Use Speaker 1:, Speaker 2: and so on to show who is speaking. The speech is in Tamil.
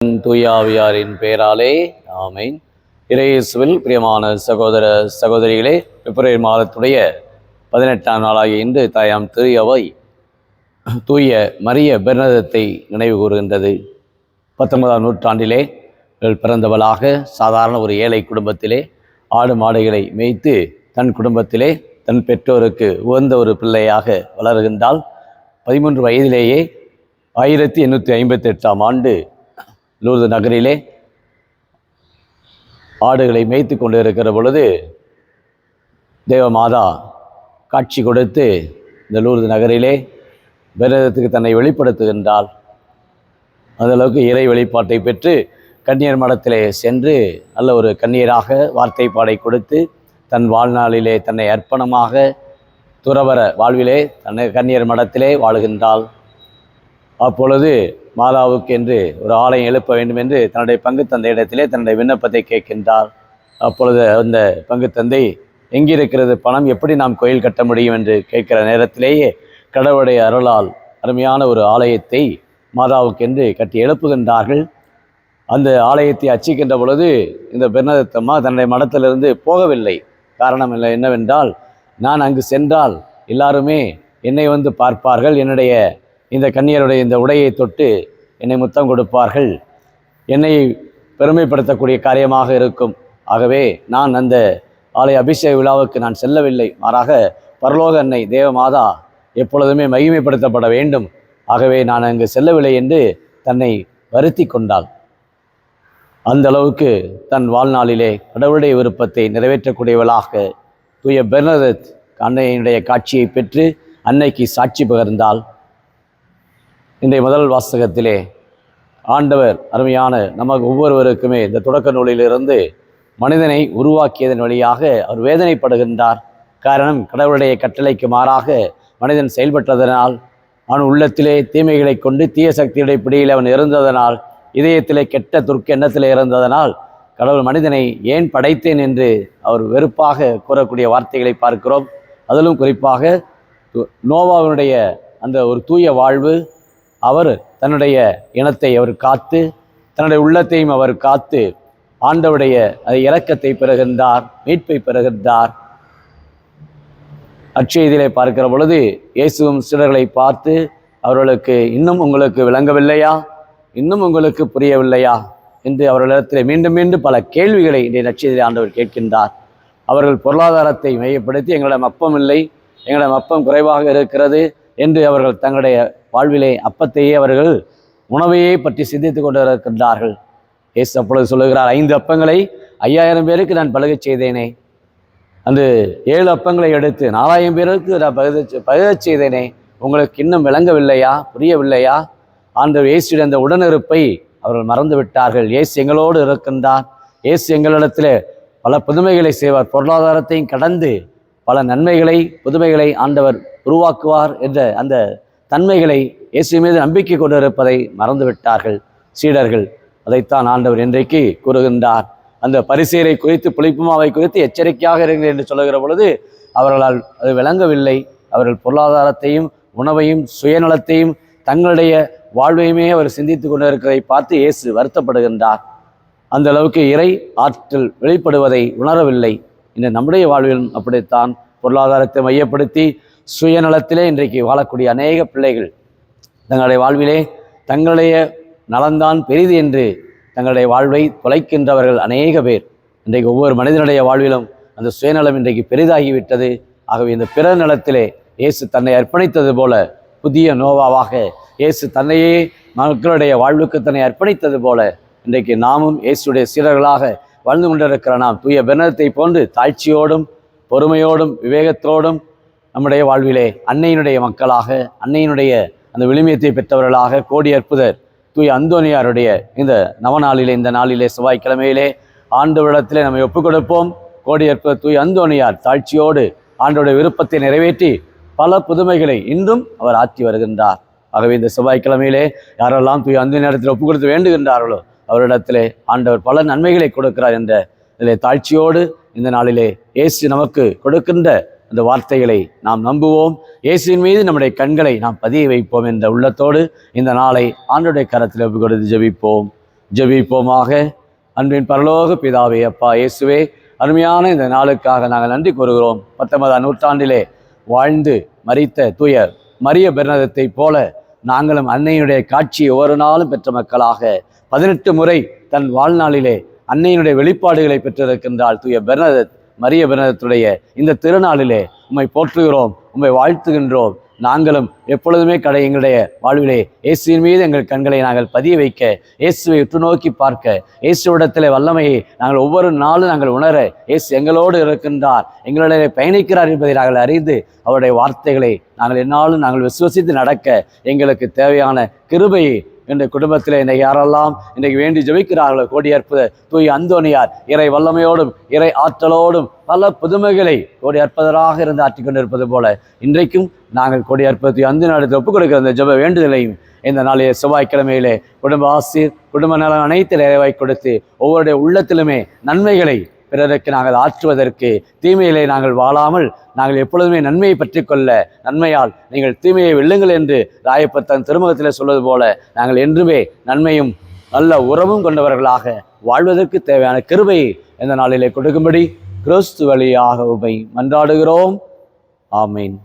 Speaker 1: தூயாவியாரின் பெயராலே ஆமென். இறையேசுவில் பிரியமான சகோதர சகோதரிகளே, பிப்ரவரி மாதத்துடைய 18ஆம் நாளாகிய இன்று தாயாம் திரு அவை தூய மரிய பெர்னதத்தை நினைவு கூறுகின்றது. 19ஆம் நூற்றாண்டிலே பிறந்தவளாக சாதாரண ஒரு ஏழை குடும்பத்திலே ஆடு மாடுகளை மேய்த்து தன் குடும்பத்திலே தன் பெற்றோருக்கு உகந்த ஒரு பிள்ளையாக வளர்கின்றாள். 13 வயதிலேயே 1858ஆம் ஆண்டு லூர்து நகரிலே ஆடுகளை மேய்த்து கொண்டு இருக்கிற பொழுது தேவமாதா காட்சி கொடுத்து இந்த லூர்து நகரிலே பெர்னதத்துக்கு தன்னை வெளிப்படுத்துகின்றாள். அந்தளவுக்கு இறை வெளிப்பாட்டை பெற்று கன்னியர் மடத்திலே சென்று நல்ல ஒரு கன்னியராக வார்த்தை பாடை கொடுத்து தன் வாழ்நாளிலே தன்னை அர்ப்பணமாக துறவர வாழ்விலே தன்னை கன்னியர் மடத்திலே வாழுகின்றாள். அப்பொழுது மாதாவுக்கு என்று ஒரு ஆலயம் எழுப்ப வேண்டும் என்று தன்னுடைய பங்கு தந்தை இடத்திலே தன்னுடைய விண்ணப்பத்தை கேட்கின்றார். அப்பொழுது அந்த பங்கு தந்தை எங்கிருக்கிறது பணம், எப்படி நாம் கோயில் கட்ட முடியும் என்று கேட்கிற நேரத்திலேயே கடவுளுடைய அருளால் அருமையான ஒரு ஆலயத்தை மாதாவுக்கென்று கட்டி எழுப்புகின்றார்கள். அந்த ஆலயத்தை அச்சிக்கின்ற பொழுது இந்த பெர்னதத்தம்மா தன்னுடைய மடத்திலிருந்து போகவில்லை. காரணம் இல்லை என்னவென்றால், நான் அங்கு சென்றால் எல்லாருமே என்னை வந்து பார்ப்பார்கள், என்னுடைய இந்த கன்னியருடைய இந்த உடையை தொட்டு என்னை முத்தம் கொடுப்பார்கள், என்னை பெருமைப்படுத்தக்கூடிய காரியமாக இருக்கும். ஆகவே நான் அந்த ஆலய அபிஷேக விழாவுக்கு நான் செல்லவில்லை. மாறாக பரலோக அன்னை தேவமாதா எப்பொழுதுமே மகிமைப்படுத்தப்பட வேண்டும், ஆகவே நான் அங்கு செல்லவில்லை என்று தன்னை வருத்தி கொண்டாள். அந்த அளவுக்கு தன் வாழ்நாளிலே கடவுளுடைய விருப்பத்தை நிறைவேற்றக்கூடியவளாக தூய பெர்னதத் அன்னையினுடைய காட்சியை பெற்று அன்னைக்கு சாட்சி பகர்ந்தாள். இன்றைய முதல் வாசகத்திலே ஆண்டவர் அருமையான நமக்கு ஒவ்வொருவருக்குமே இந்த தொடக்க நூலிலிருந்து மனிதனை உருவாக்கியதன் வழியாக அவர் வேதனைப்படுகின்றார். காரணம், கடவுளுடைய கட்டளைக்கு மாறாக மனிதன் செயல்பட்டதனால், அவன் உள்ளத்திலே தீமைகளை கொண்டு தீய சக்தியுடைய பிடியில் அவன் இருந்ததனால், இதயத்திலே கெட்ட துர்க்க எண்ணத்திலே இருந்ததனால் கடவுள் மனிதனை ஏன் படைத்தேன் என்று அவர் வெறுப்பாக கூறக்கூடிய வார்த்தைகளை பார்க்கிறோம். அதிலும் குறிப்பாக நோவாவினுடைய அந்த ஒரு தூய வாழ்வு, அவர் தன்னுடைய இனத்தை அவர் காத்து தன்னுடைய உள்ளத்தையும் அவர் காத்து ஆண்டவருடைய இரக்கத்தை பெறுகின்றார், மீட்பை பெறுகின்றார். அச்செய்தியிலே பார்க்கிற பொழுது இயேசுவும் சீடர்களை பார்த்து அவர்களுக்கு இன்னும் உங்களுக்கு விளங்கவில்லையா, இன்னும் உங்களுக்கு புரியவில்லையா என்று அவர்களிடத்தில் மீண்டும் மீண்டும் பல கேள்விகளை இன்றைய நற்செய்தியிலே ஆண்டவர் கேட்கின்றார். அவர்கள் பொருளாதாரத்தை மையப்படுத்தி எங்களிடம் அப்பம் இல்லை, எங்களிடம் அப்பம் குறைவாக இருக்கிறது என்று அவர்கள் தங்களுடைய வாழ்விலே அப்பத்தையே அவர்கள் உணவையே பற்றி சிந்தித்து கொண்டு இருக்கின்றார்கள். இயேசு அப்பொழுது சொல்லுகிறார், 5 அப்பங்களை 5000 பேருக்கு நான் பழுகச் செய்தேனே, அந்த 7 அப்பங்களை எடுத்து 4000 பேருக்கு நான் பழுகச் செய்தேனே, உங்களுக்கு இன்னும் விளங்கவில்லையா, புரியவில்லையா? ஆண்டவர் இயேசுடைய அந்த உடனிருப்பை அவர்கள் மறந்து விட்டார்கள். இயேசு எங்களோடு இருக்கின்றார், இயேசு எங்களிடத்தில் பல புதுமைகளை செய்வார், பொருளாதாரத்தையும் கடந்து பல நன்மைகளை புதுமைகளை ஆண்டவர் உருவாக்குவார் என்ற அந்த தன்மைகளை இயேசு மீது நம்பிக்கை கொண்டிருப்பதை மறந்துவிட்டார்கள் சீடர்கள். அதைத்தான் ஆண்டவர் இன்றைக்கு கூறுகின்றார். அந்த பரிசேயரை குறித்து புளிப்புமாவை குறித்து எச்சரிக்கையாக இருங்கள் என்று சொல்லுகிற பொழுது அவர்களால் அது விளங்கவில்லை. அவர்கள் பொருளாதாரத்தையும் உணவையும் சுயநலத்தையும் தங்களுடைய வாழ்வையுமே அவர் சிந்தித்து கொண்டிருக்கிறதை பார்த்து இயேசு வருத்தப்படுகின்றார். அந்த அளவுக்கு இறை ஆற்றல் வெளிப்படுவதை உணரவில்லை. இன்று நம்முடைய வாழ்விலும் அப்படித்தான் பொருளாதாரத்தை மையப்படுத்தி சுயநலத்திலே இன்றைக்கு வாழக்கூடிய அநேக பிள்ளைகள் தங்களுடைய வாழ்விலே தங்களுடைய நலன்தான் பெரிது என்று தங்களுடைய வாழ்வை தொலைக்கின்றவர்கள் அநேக பேர். இன்றைக்கு ஒவ்வொரு மனிதனுடைய வாழ்விலும் அந்த சுயநலம் இன்றைக்கு பெரிதாகிவிட்டது. ஆகவே இந்த பிற நலத்திலே இயேசு தன்னை அர்ப்பணித்தது போல, புதிய நோவாவாக இயேசு தன்னையே மக்களுடைய வாழ்வுக்கு தன்னை அர்ப்பணித்தது போல, இன்றைக்கு நாமும் இயேசுடைய சீடர்களாக வாழ்ந்து கொண்டிருக்கிற நாம் தூய பெர்னதத்தை போன்று தாழ்ச்சியோடும் பொறுமையோடும் விவேகத்தோடும் நம்முடைய வாழ்விலே அன்னையினுடைய மக்களாக, அன்னையினுடைய அந்த விழுமியத்தை பெற்றவர்களாக கோடி அற்புதர் தூய அந்தோனியாருடைய இந்த நவநாளிலே, இந்த நாளிலே செவ்வாய்க்கிழமையிலே ஆண்டவரிடத்திலே நம்மை ஒப்புக் கொடுப்போம். கோடி அற்புதர் தூய அந்தோனியார் தாழ்ச்சியோடு ஆண்டவருடைய விருப்பத்தை நிறைவேற்றி பல புதுமைகளை இன்றும் அவர் ஆற்றி வருகின்றார். ஆகவே இந்த செவ்வாய்க்கிழமையிலே யாரெல்லாம் தூய அந்தோனியாரிடத்தில் ஒப்புக் கொடுத்து வேண்டுகின்றார்களோ அவரிடத்திலே ஆண்டவர் பல நன்மைகளை கொடுக்கிறார் என்ற இதிலே தாழ்ச்சியோடு இந்த நாளிலே இயேசு நமக்கு கொடுக்கின்ற அந்த வார்த்தைகளை நாம் நம்புவோம். இயேசுவின் மீது நம்முடைய கண்களை நாம் பதிய வைப்போம் என்ற உள்ளத்தோடு இந்த நாளை ஆண்டவருடைய கரத்தில் ஒப்புக் கொடுத்து ஜெபிப்போம். ஜெபிப்போமாக. அன்பின் பரலோக பிதாவே, அப்பா இயேசுவே, அருமையான இந்த நாளுக்காக நாங்கள் நன்றி கூறுகிறோம். 19ஆம் நூற்றாண்டிலே வாழ்ந்து மரித்த தூய மரிய பெர்னதத்தை போல நாங்களும் அன்னையுடைய காட்சியை ஒவ்வொரு நாளும் பெற்ற மக்களாக 18 முறை தன் வாழ்நாளிலே அன்னையினுடைய வெளிப்பாடுகளை பெற்றிருக்கின்றாள் தூய பெர்னதத், மரிய பெர்னதத்துடைய இந்த திருநாளிலே உம்மை போற்றுகிறோம், உம்மை வாழ்த்துகின்றோம். நாங்களும் எப்பொழுதுமே எங்களுடைய வாழ்விலே இயேசுவின் மீது எங்கள் கண்களை நாங்கள் பதிய வைக்க, இயேசுவை உற்று நோக்கி பார்க்க, இயேசுவிடத்திலே வல்லமையை நாங்கள் ஒவ்வொரு நாளும் நாங்கள் உணர, இயேசு எங்களோடு இருக்கின்றார், எங்களுடைய பயணிக்கிறார் என்பதை நாங்கள் அறிந்து அவருடைய வார்த்தைகளை நாங்கள் எந்நாளும் நாங்கள் விசுவசித்து நடக்க எங்களுக்கு தேவையான கிருபையை என்ற குடும்பத்தில் இன்றைக்கு யாரெல்லாம் இன்றைக்கு வேண்டி ஜெபிக்கிறார்களோ, கோடி அற்புத தூய் அந்தோனியார் இறை வல்லமையோடும் இறை ஆற்றலோடும் பல புதுமைகளை கோடி அற்புதராக இருந்து ஆற்றிக் கொண்டிருப்பது போல இன்றைக்கும் நாங்கள் கோடி அற்புதத்தை அந்தோனியாருக்கு ஒப்புக் கொடுக்கிற அந்த ஜெப வேண்டுதலையும் இந்த நாளைய செவ்வாய்க்கிழமையிலே குடும்ப ஆசீர், குடும்ப நலம் அனைத்து நிறைவாய் கொடுத்து ஒவ்வொருடைய உள்ளத்திலுமே நன்மைகளை பிறருக்கு நாங்கள் ஆற்றுவதற்கு, தீமையிலே நாங்கள் வாழாமல் நாங்கள் எப்பொழுதுமே நன்மையை பற்றி கொள்ள, நன்மையால் நீங்கள் தீமையை வெல்லுங்கள் என்று ராயப்பர் தன் திருமுகத்தில் சொல்வது போல நாங்கள் என்றுமே நன்மையும் நல்ல உறவும் கொண்டவர்களாக வாழ்வதற்கு தேவையான கிருபையை இந்த நாளிலே கொடுக்கும்படி கிறிஸ்து வழியாக உம்மை மன்றாடுகிறோம். ஆமீன்.